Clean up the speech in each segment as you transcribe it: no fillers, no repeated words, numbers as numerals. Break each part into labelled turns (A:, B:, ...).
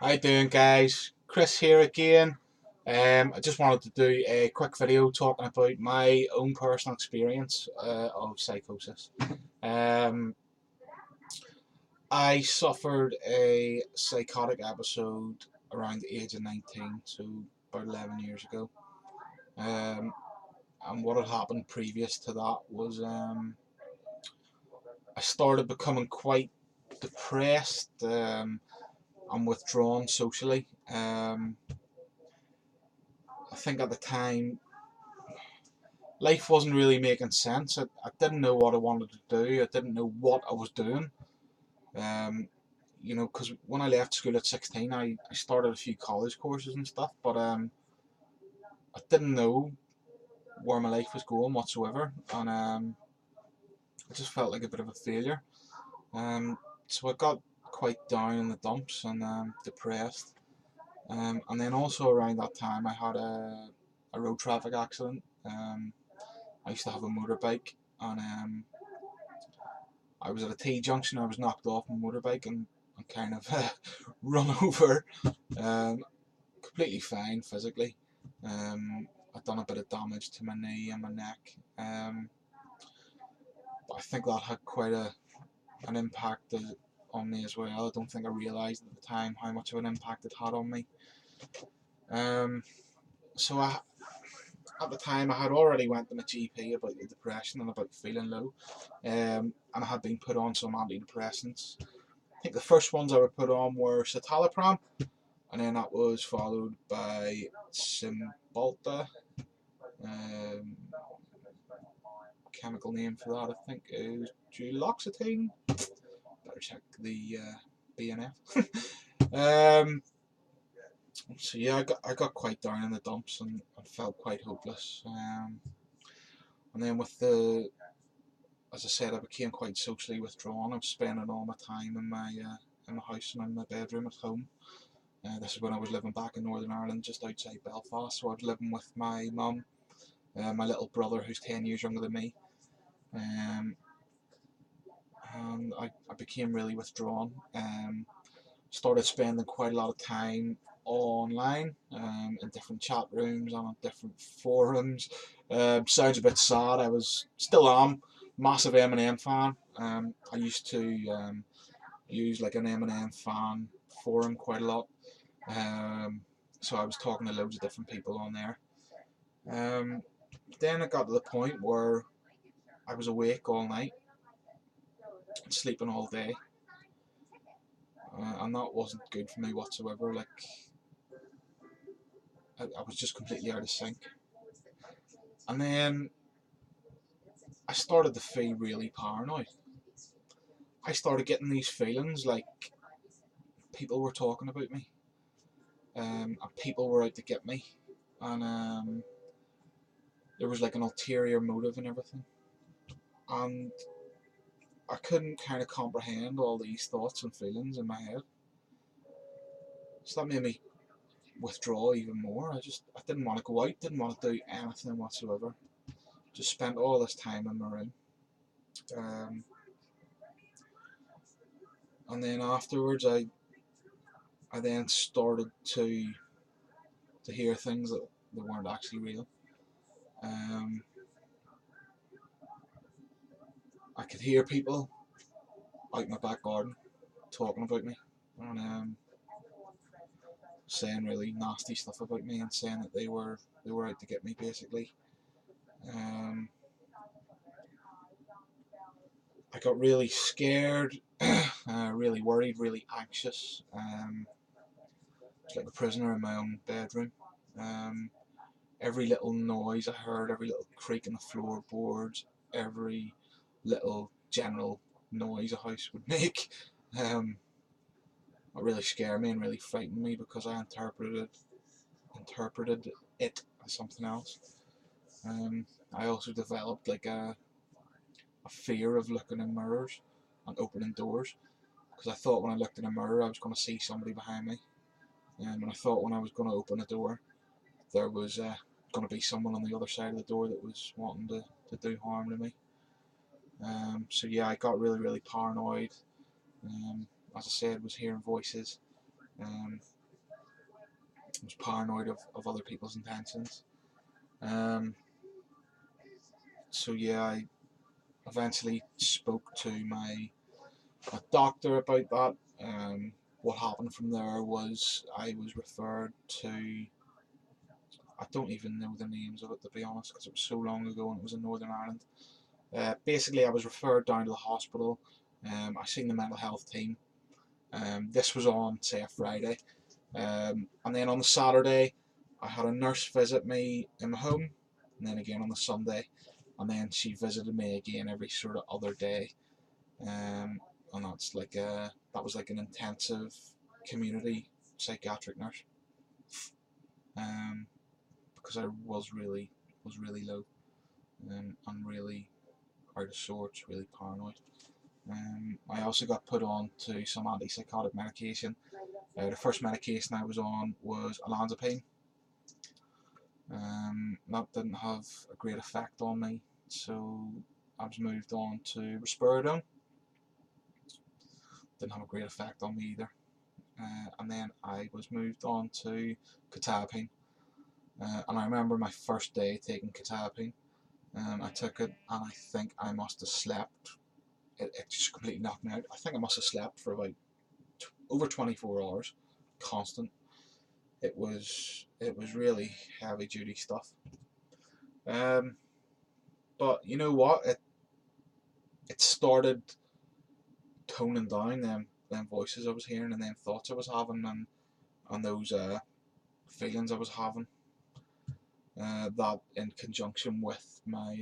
A: How you doing, guys? Chris here again. I just wanted to do a quick video talking about my own personal experience of psychosis. Um, I suffered a psychotic episode around the age of 19, so about 11 years ago. Um, and what had happened previous to that was I started becoming quite depressed and withdrawn socially. I think at the time life wasn't really making sense. I didn't know what I wanted to do. I didn't know what I was doing. Um, because when I left school at 16, I started a few college courses and stuff, but I didn't know where my life was going whatsoever, and I just felt like a bit of a failure. So I got quite down in the dumps and depressed. And then also around that time, I had a road traffic accident. I used to have a motorbike, and I was at a T junction. I was knocked off my motorbike and kind of run over. Um, Completely fine physically. I'd done a bit of damage to my knee and my neck, but I think that had quite an impact on me as well. I don't think I realised at the time how much of an impact it had on me. Um, so at the time, I had already went to my GP about the depression and about feeling low, and I had been put on some antidepressants. I think the first ones I were put on were citalopram, and then that was followed by Cymbalta. Um, Chemical name for that, I think, is duloxetine. Better check the BNF. um, so yeah, I got quite down in the dumps and felt quite hopeless. And then as I said, I became quite socially withdrawn. I was spending all my time in my house and in my bedroom at home. This is when I was living back in Northern Ireland, just outside Belfast. So I was living with my mum, my little brother, who's 10 years younger than me. Um, and I became really withdrawn. Started spending quite a lot of time online, in different chat rooms and on different forums. Sounds a bit sad. I was still am massive Eminem fan. I used to use like an Eminem fan forum quite a lot. Um, so I was talking to loads of different people on there. Um, then it got to the point where I was awake all night, sleeping all day, and that wasn't good for me whatsoever. Like I was just completely out of sync. And then I started to feel really paranoid. I started getting these feelings like people were talking about me, and people were out to get me, and there was like an ulterior motive and everything. And I couldn't kind of comprehend all these thoughts and feelings in my head. So that made me withdraw even more. I didn't want to go out, didn't want to do anything whatsoever. Just spent all this time in my room. Um, and then afterwards, I then started to hear things that weren't actually real. Um, I could hear people out in my back garden talking about me and saying really nasty stuff about me and saying that they were out to get me basically. Um, I got really scared, really worried, really anxious. It's like a prisoner in my own bedroom. Um, every little noise I heard, every little creak in the floorboards, every little general noise a house would make, um, it really scared me and really frightened me because I interpreted it as something else. I also developed like a fear of looking in mirrors and opening doors because I thought when I looked in a mirror I was going to see somebody behind me, and I thought when I was going to open a door there was going to be someone on the other side of the door that was wanting to do harm to me. So yeah, I got really paranoid. As I said, was hearing voices, I was paranoid of other people's intentions. Um, so yeah, I eventually spoke to my doctor about that. What happened from there was I was referred to. I don't even know the names of it, to be honest, because it was so long ago and it was in Northern Ireland. Basically, I was referred down to the hospital. I seen the mental health team. This was on, say, a Friday. And then on the Saturday, I had a nurse visit me in my home, and then again on the Sunday, and then she visited me again every sort of other day. And that was like an intensive community psychiatric nurse. Um, because I was really low, and really out of sorts, really paranoid. I also got put on to some antipsychotic medication. The first medication I was on was olanzapine. That didn't have a great effect on me, so I was moved on to risperidone. Didn't have a great effect on me either. And then I was moved on to quetiapine. And I remember my first day taking quetiapine. I took it, and I think I must have slept. It just completely knocked me out. I think I must have slept for about over 24 hours, constant. It was really heavy duty stuff. Um, but you know what? It started toning down them voices I was hearing, and them thoughts I was having, and those feelings I was having. That in conjunction with my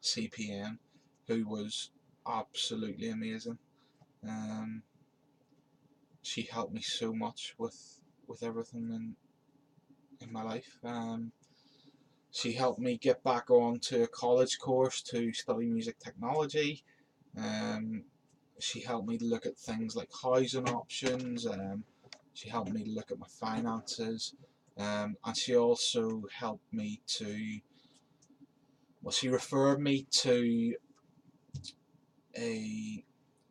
A: CPN, who was absolutely amazing. Um, she helped me so much with everything in my life. She helped me get back on to a college course to study music technology. Um, she helped me to look at things like housing options. She helped me to look at my finances. And she also helped me to, well, she referred me to a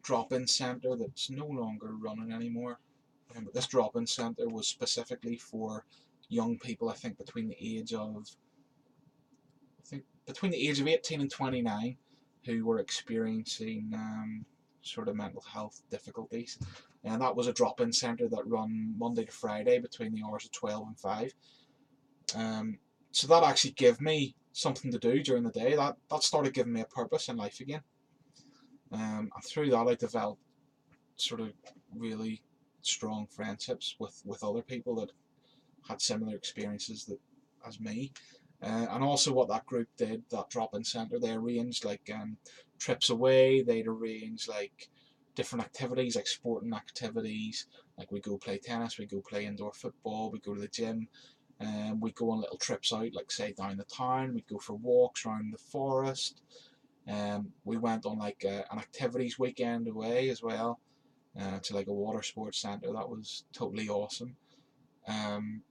A: drop-in centre that's no longer running anymore. But this drop-in centre was specifically for young people, I think between the age of 18 and 29, who were experiencing sort of mental health difficulties. And that was a drop-in centre that run Monday to Friday between the hours of 12 and 5. So that actually gave me something to do during the day. That started giving me a purpose in life again. And through that I developed sort of really strong friendships with other people that had similar experiences as me. And also what that group did, that drop-in centre, they arranged like trips away. They'd arrange like different activities, like sporting activities. Like we go play tennis, we go play indoor football, we go to the gym, and we go on little trips out, like say down the town. We'd go for walks around the forest. We went on like an activities weekend away as well, to like a water sports centre. That was totally awesome. Um,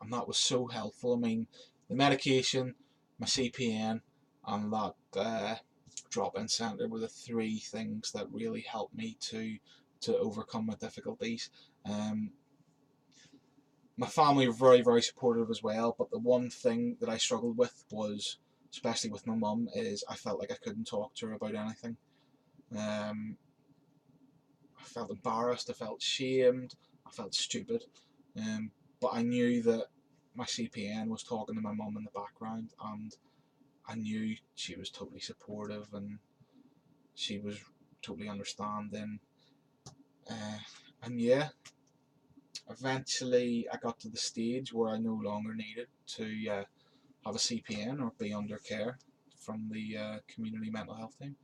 A: and that was so helpful. I mean, the medication, my CPN, and that drop-in centre were the three things that really helped me to overcome my difficulties. Um, my family were very, very supportive as well, but the one thing that I struggled with was, especially with my mum, is I felt like I couldn't talk to her about anything. Um, I felt embarrassed, I felt shamed, I felt stupid. But I knew that my CPN was talking to my mum in the background, and I knew she was totally supportive and she was totally understanding. Uh, and yeah, eventually I got to the stage where I no longer needed to have a CPN or be under care from the community mental health team.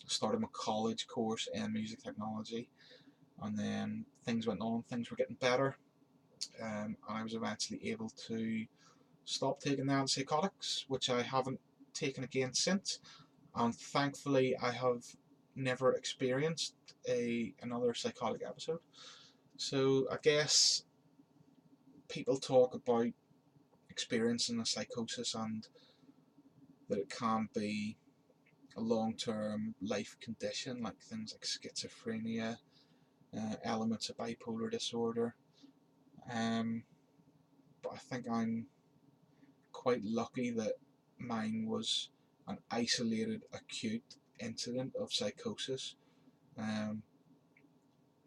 A: Started my college course in music technology, and then things went on, things were getting better, and I was eventually able to stop taking the antipsychotics, which I haven't taken again since, and thankfully I have never experienced another psychotic episode. So I guess people talk about experiencing a psychosis and that it can be a long-term life condition, like things like schizophrenia, elements of bipolar disorder. But I think I'm quite lucky that mine was an isolated acute incident of psychosis,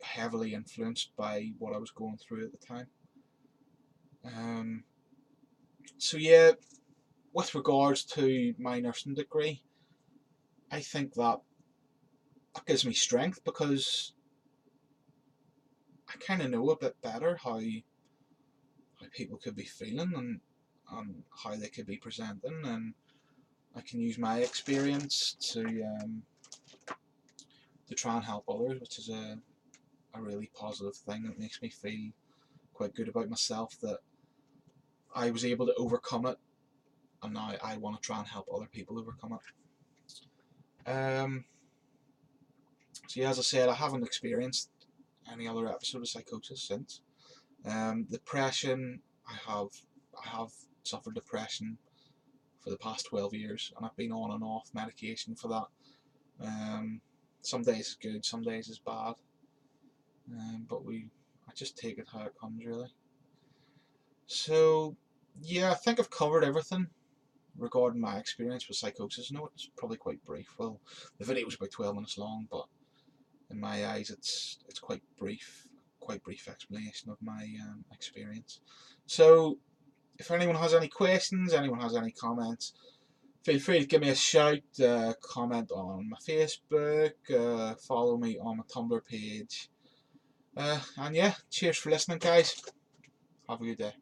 A: heavily influenced by what I was going through at the time. So yeah, with regards to my nursing degree, I think that gives me strength, because I kind of know a bit better how people could be feeling, and how they could be presenting, and I can use my experience to try and help others, which is a really positive thing. That makes me feel quite good about myself, that I was able to overcome it, and now I want to try and help other people overcome it. So yeah, as I said, I haven't experienced any other episode of psychosis since. Depression, I have suffered depression for the past 12 years, and I've been on and off medication for that. Some days is good, some days is bad, but I just take it how it comes, really. So yeah, I think I've covered everything regarding my experience with psychosis. I know it's probably quite brief. Well, the video was about 12 minutes long, but in my eyes it's quite brief explanation of my experience. So if anyone has any questions, anyone has any comments, feel free to give me a shout, comment on my Facebook, follow me on my Tumblr page, and yeah, cheers for listening, guys. Have a good day.